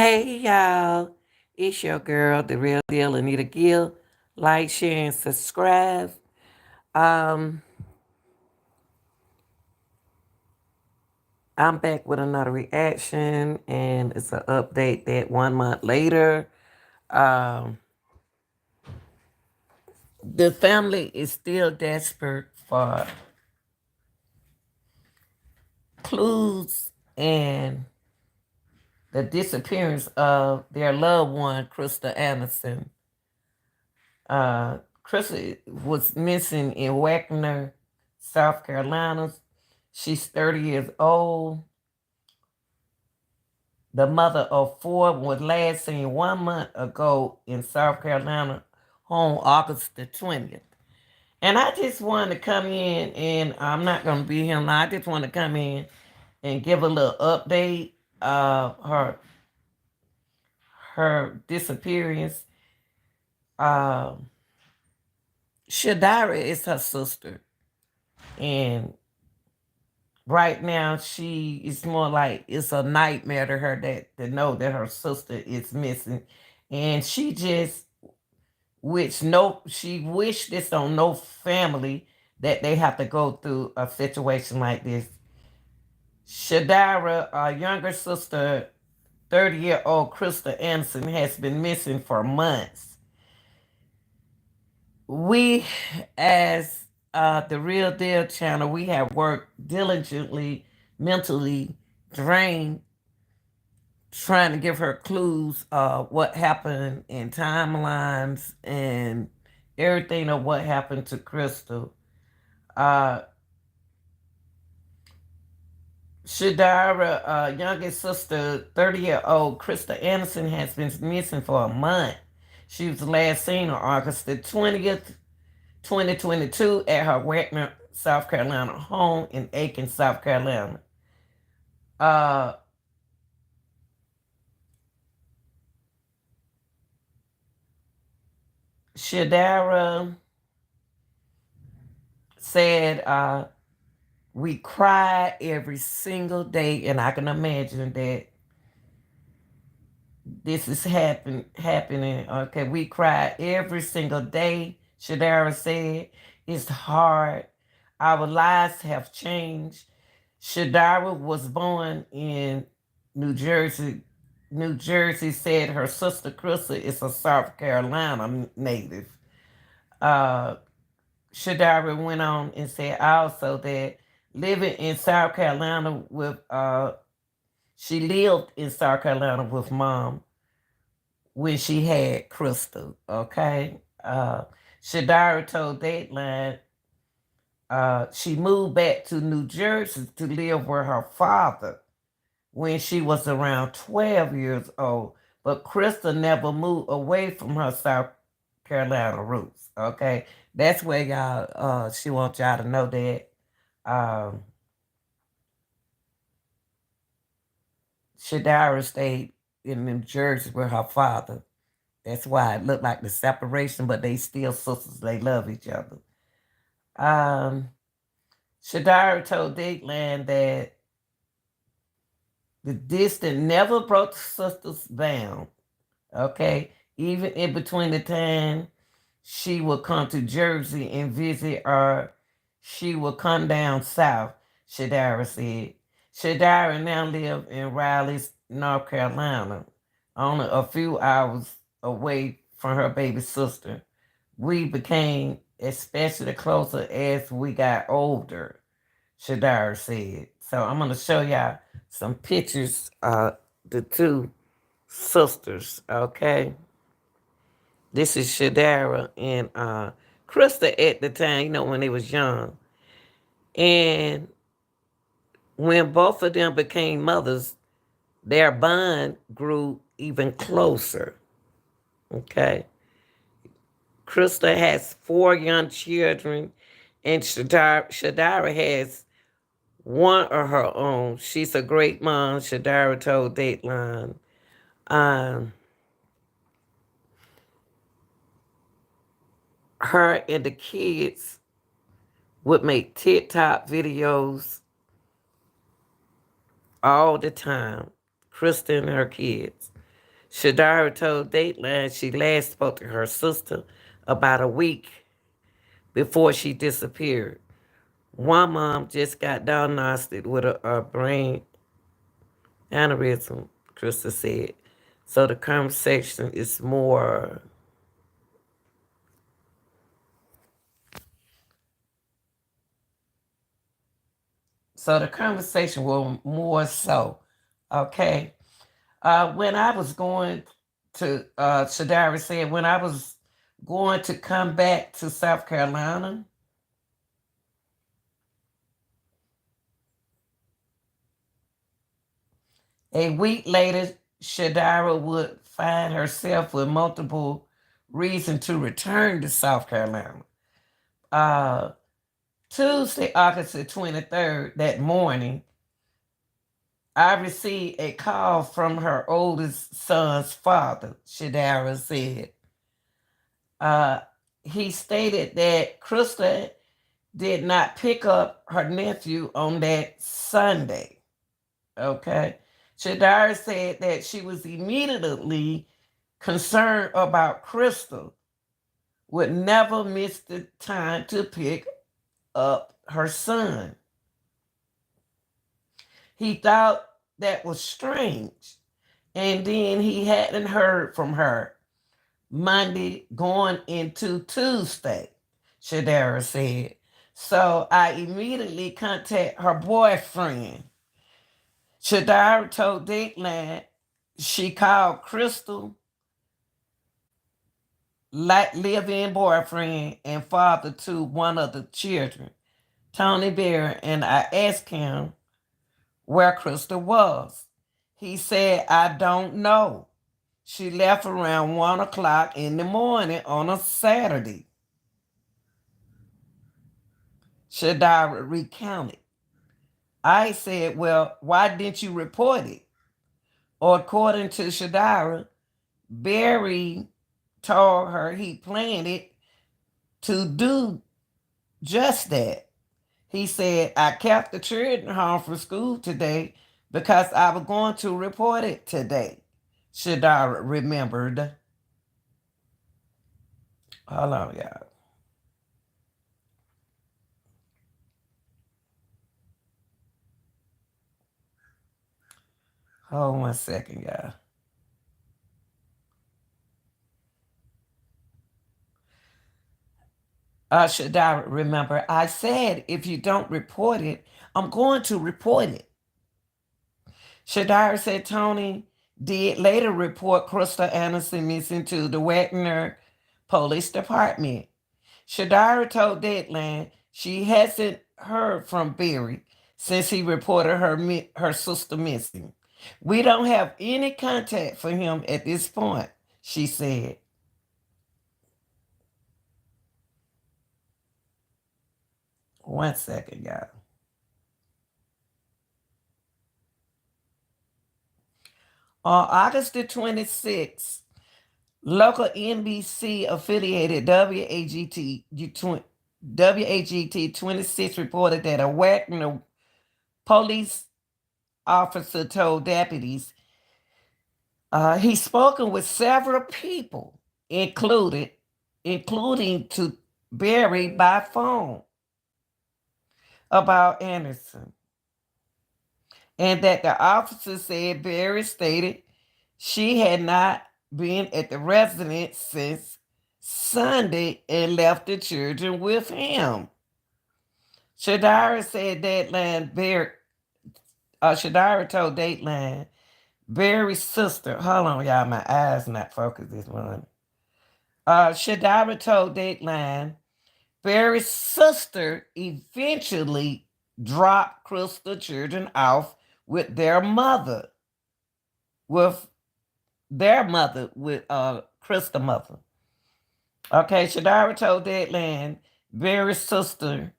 Hey y'all, it's your girl, the real deal, Anita Gill. Like, share, and subscribe. Um, I'm back with another reaction, and it's an update that 1 month later, um, the family is still desperate for clues and the disappearance of their loved one, Krystal Anderson. Krystal was missing in Wagner, South Carolina. She's 30 years old. The mother of four was last seen 1 month ago in South Carolina, home August the 20th. And I just wanted to come in, and I'm not going to be here long. I just want to come in and give a little update of her disappearance. Um, Shadira is her sister, and right now she is more like it's a nightmare to her that to know that her sister is missing, and she wished this on no family that they have to go through a situation like this. Shadira, our younger sister, 30-year-old Krystal Anderson, has been missing for months. We, as the Real Deal channel, we have worked diligently, mentally drained, trying to give her clues what happened in timelines and everything of what happened to Krystal. Uh, Shadira, youngest sister, 30-year-old Krystal Anderson, has been missing for a month. She was last seen on August the 20th, 2022 at her Wagner, South Carolina home in Aiken, South Carolina. Uh, Shadira said, we cry every single day, and I can imagine that this is happening. Okay, we cry every single day. Shadira said, it's hard. Our lives have changed. Shadira was born in New Jersey. New Jersey said her sister Krystal is a South Carolina native. Uh, Shadira went on and said also that living in South Carolina with she lived in South Carolina with mom when she had Krystal. Okay, Shadira told Dateline she moved back to New Jersey to live with her father when she was around 12 years old, but Krystal never moved away from her South Carolina roots. Okay, that's where y'all. She wants y'all to know that. Um, Shadira stayed in New Jersey with her father. That's why it looked like the separation, but they still sisters. They love each other. Um, Shadira told Dateland that the distance never broke the sisters' bound. Okay, even in between the time she would come to Jersey and visit, or she would come down south. Shadira said. Shadira now live in Raleigh, North Carolina, only a few hours away from her baby sister. We became especially closer as we got older, Shadira said. So I'm going to show y'all some pictures of the two sisters, okay? This is Shadira and Krystal at the time, when they was young. And when both of them became mothers, their bond grew even closer, okay? Krystal has 4 young children, and Shadira has one of her own. She's a great mom, Shadira told Dateline. Um, her and the kids would make TikTok videos all the time. Krystal and her kids. Shadara told Dateline she last spoke to her sister about a week before she disappeared. One mom just got diagnosed with a brain aneurysm, Krystal said. So the conversation is more. So the conversation will more so, okay. When I was going to, Shadara said, when I was going to come back to South Carolina, a week later, Shadara would find herself with multiple reasons to return to South Carolina. Uh, Tuesday, August the 23rd, that morning, I received a call from her oldest son's father, Shadara said. Uh, he stated that Krystal did not pick up her nephew on that Sunday. Okay. Shadara said that she was immediately concerned about Krystal, would never miss the time to pick up her son. He thought that was strange. And then he hadn't heard from her Monday going into Tuesday, Shadara said. So I immediately contacted her boyfriend. Shadara told Dateline she called Krystal live-in boyfriend and father to one of the children, Tony Berry, and I asked him where Krystal was. He said, I don't know. She left around 1 o'clock in the morning on a Saturday. Shadara recounted. I said, well, why didn't you report it? Or according to Shadara, Barry told her he planned it to do just that. He said, I kept the children home from school today because I was going to report it today. Shadara remembered. Hold on, y'all. Hold 1 second, y'all. Shadara remember, I said if you don't report it, I'm going to report it. Shadara said Tony did later report Krystal Anderson missing to the Wagner Police Department. Shadara told Deadline she hasn't heard from Barry since he reported her sister missing. We don't have any contact for him at this point, she said. 1 second, y'all. On August the 26th, local NBC affiliated WAGT 26 reported that a Wagner police officer told deputies he's spoken with several people, including to Barry by phone about Anderson, and that the officer said Barry stated she had not been at the residence since Sunday and left the children with him. Shadara said Dateline Barry. Shadara told Dateline Barry's sister. Hold on, y'all. My eyes not focused this morning. Shadara told Dateline Barry's sister eventually dropped Krystal children off with their mother, with Krystal mother. Okay, Shadara told Deadland Barry's sister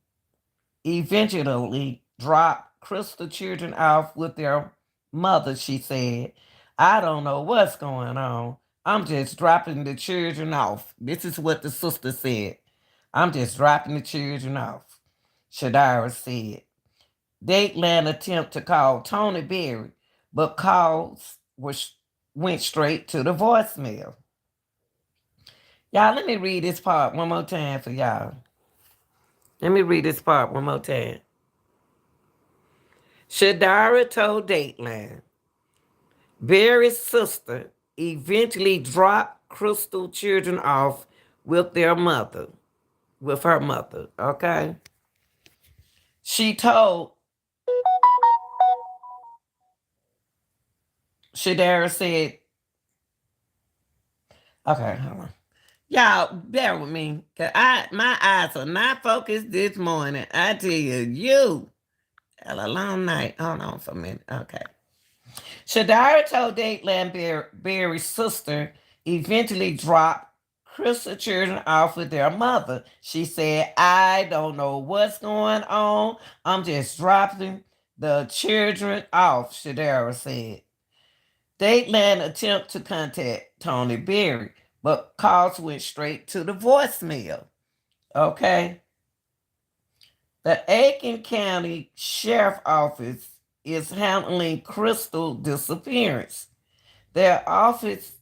eventually dropped Krystal children off with their mother, she said. I don't know what's going on. I'm just dropping the children off. This is what the sister said. I'm just dropping the children off, Shadara said. Dateland attempt to call Tony Berry, but calls were went straight to the voicemail. Y'all, let me read this part one more time for y'all. Let me read this part one more time. Shadara told Dateline Barry's sister eventually dropped Krystal children off with their mother, with her mother, okay? She told, Shadara said, okay, hold on. Y'all, bear with me, cause my eyes are not focused this morning. I tell you, had a long night. Hold on for a minute. Okay. Shadara told Dateland Barry's sister eventually dropped Krystal children off with their mother. She said, I don't know what's going on. I'm just dropping the children off, Shadara said. Dateland attempted to contact Tony Berry, but calls went straight to the voicemail. Okay. The Aiken County Sheriff Office is handling Krystal disappearance. Their office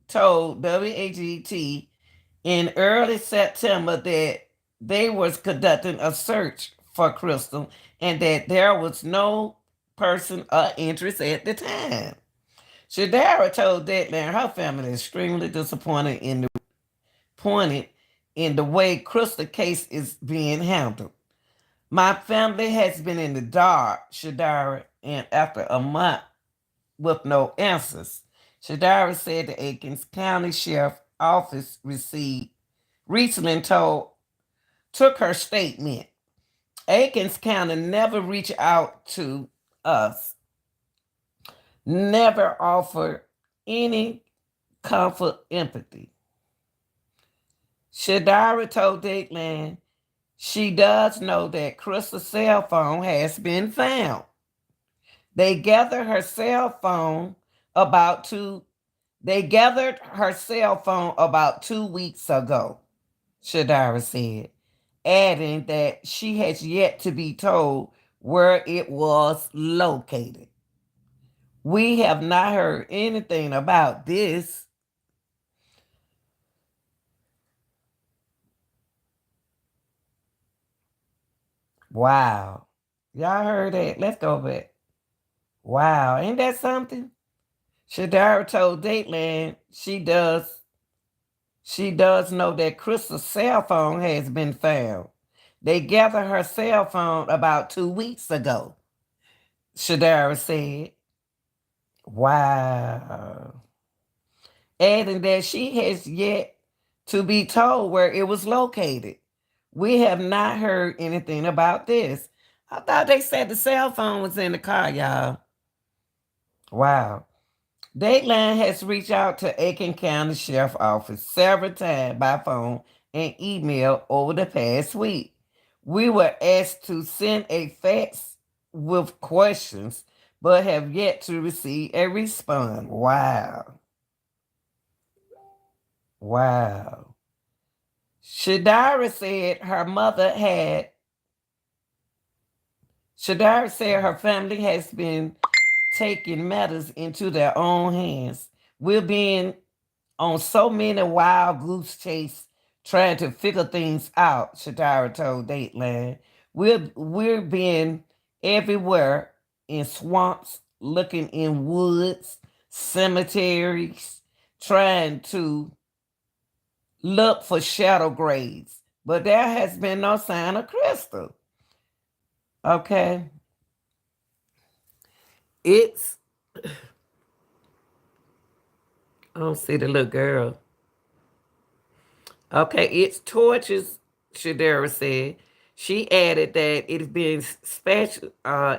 told WAGT in early September that they was conducting a search for Krystal and that there was no person of interest at the time. Shadara told Deadline her family is extremely disappointed in the way Krystal case is being handled. My family has been in the dark, Shadara, and after a month with no answers. Shadara said the Aikens County Sheriff Office received recently took her statement. Aikens County never reached out to us, never offered any comfort, empathy. Shadara told Dateland she does know that Krystal's cell phone has been found. They gathered her cell phone about two. They gathered her cell phone about 2 weeks ago, Shadara said, adding that she has yet to be told where it was located. We have not heard anything about this. Wow. Y'all heard that? Let's go back. Wow. Ain't that something? Shadara told Dateland she does know that Krystal's cell phone has been found. They gathered her cell phone about 2 weeks ago, Shadara said. Wow. Adding that she has yet to be told where it was located. We have not heard anything about this. I thought they said the cell phone was in the car, y'all. Wow. Dateline has reached out to Aiken County Sheriff Office several times by phone and email over the past week. We were asked to send a fax with questions, but have yet to receive a response. Wow. Wow. Shadara said her mother had, Shadara said her family has been taking matters into their own hands. We're being on so many wild goose chase trying to figure things out, Shadara told Dateline. We're being everywhere in swamps, looking in woods, cemeteries, trying to look for shadow graves. But there has been no sign of Krystal. Okay. It's I don't see the little girl. Okay, it's torches, Shadera said. She added that it's been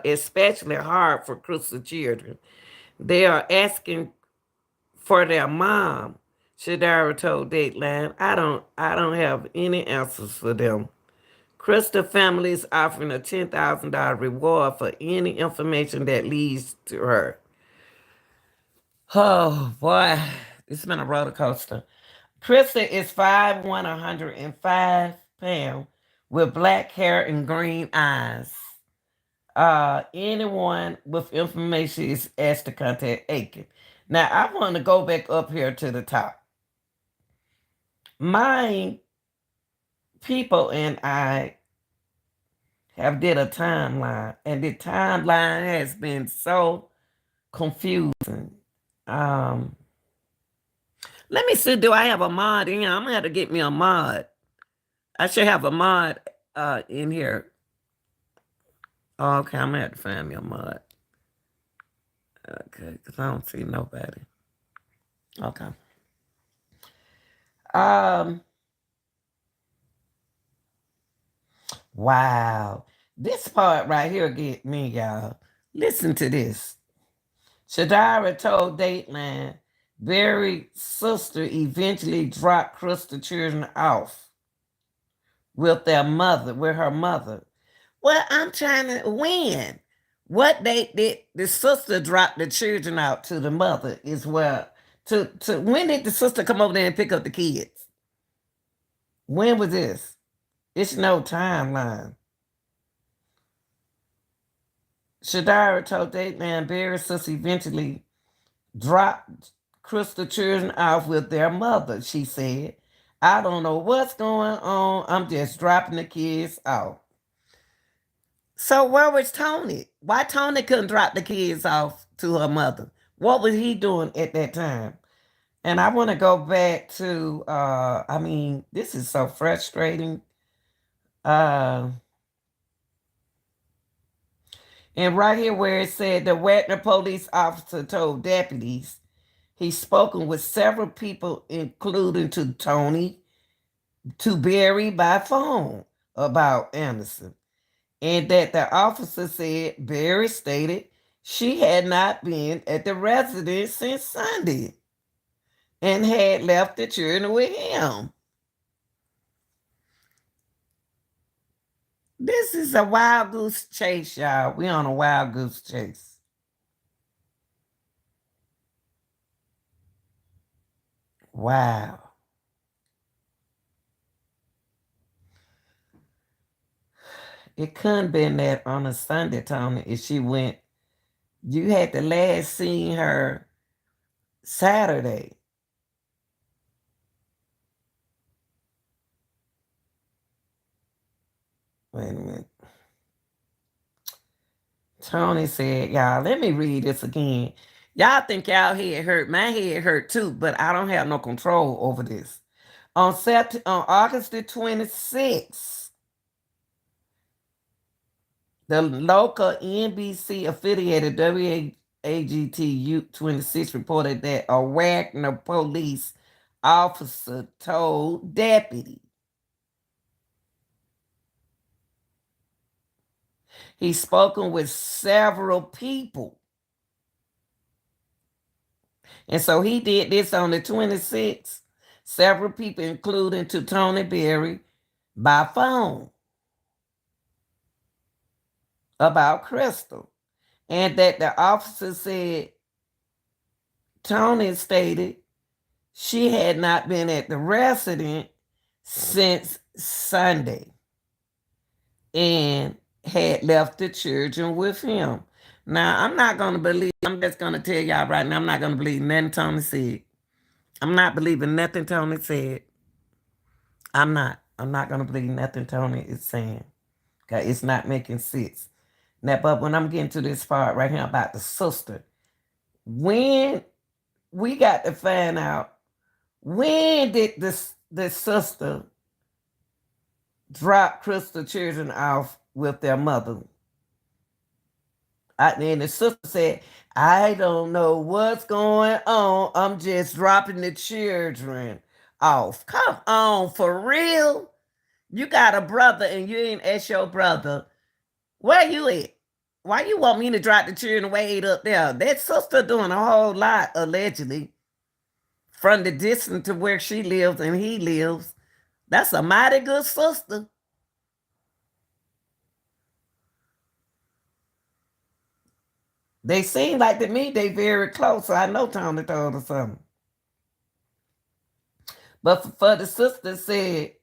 especially hard for Krystal children. They are asking for their mom. Shadara told Dateline, I don't have any answers for them. Krystal family is offering a $10,000 reward for any information that leads to her. Oh boy, it's been a roller coaster. Krista is 5'1", 105 pounds, with black hair and green eyes. Anyone with information is asked to contact Aiken. Now I want to go back up here to the top. My people and I have did a timeline, and the timeline has been so confusing. Um, Let me see. Do I have a mod in here? I'm gonna have to get me a mod. I should have a mod in here. Oh, okay, I'm gonna have to find me a mod. Okay, because I don't see nobody. Okay. Um. Wow. This part right here get me, y'all. Listen to this. Shadara told Dateline Barry's sister eventually dropped Krystal children off with their mother, with her mother. Well, I'm trying to win. What they did, the sister dropped the children out to the mother is where to when did the sister come over there and pick up the kids? When was this? It's no timeline. Shadara told Dateline Barry's sister eventually dropped Krystal children off with their mother, she said. I don't know what's going on. I'm just dropping the kids off. So where was Tony? Why Tony couldn't drop the kids off to her mother? What was he doing at that time? And I want to go back to I mean, this is so frustrating. Uh and right here where it said the Wagner police officer told deputies he's spoken with several people, including to Tony, to Barry by phone about Anderson. And that the officer said Barry stated she had not been at the residence since Sunday and had left the children with him. This is a wild goose chase, y'all. We on a wild goose chase. Wow. It couldn't have been that on a Sunday, Tony, if she went. You had the last seen her Saturday. Wait a minute. Tony said, y'all, let me read this again. Y'all think y'all head hurt. My head hurt too, but I don't have no control over this. On August the 26th, the local NBC affiliated WAGT 26 reported that a Wagner police officer told deputy he's spoken with several people. And so he did this on the 26th. Several people, including to Tony Berry, by phone about Krystal. And that the officer said, Tony stated she had not been at the residence since Sunday and had left the children with him. Now, I'm not going to believe, I'm just going to tell y'all right now, I'm not going to believe nothing Tony said. I'm not believing nothing Tony said. I'm not. I'm not going to believe nothing Tony is saying. Okay, it's not making sense. Now, but when I'm getting to this part right here about the sister, when we got to find out when did the sister drop Krystal children off with their mother? And the sister said, I don't know what's going on. I'm just dropping the children off. Come on, for real? You got a brother and you ain't ask your brother, where you at? Why you want me to drop the children way up there? That sister doing a whole lot, allegedly, from the distance to where she lives and he lives. That's a mighty good sister. They seem like to me they very close, so I know Tony told her something. But for the sister said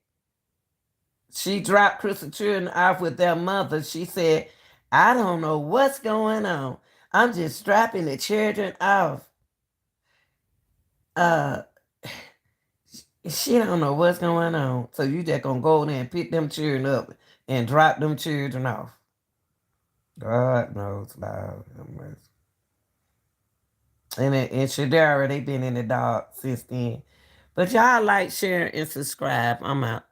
she dropped Krystal children off with their mother, she said, I don't know what's going on. I'm just dropping the children off. Uh, she don't know what's going on. So you just gonna go there and pick them children up and drop them children off. God knows, Lord have mercy. And Shadara, they been in the dark since then. But y'all like, share, and subscribe. I'm out.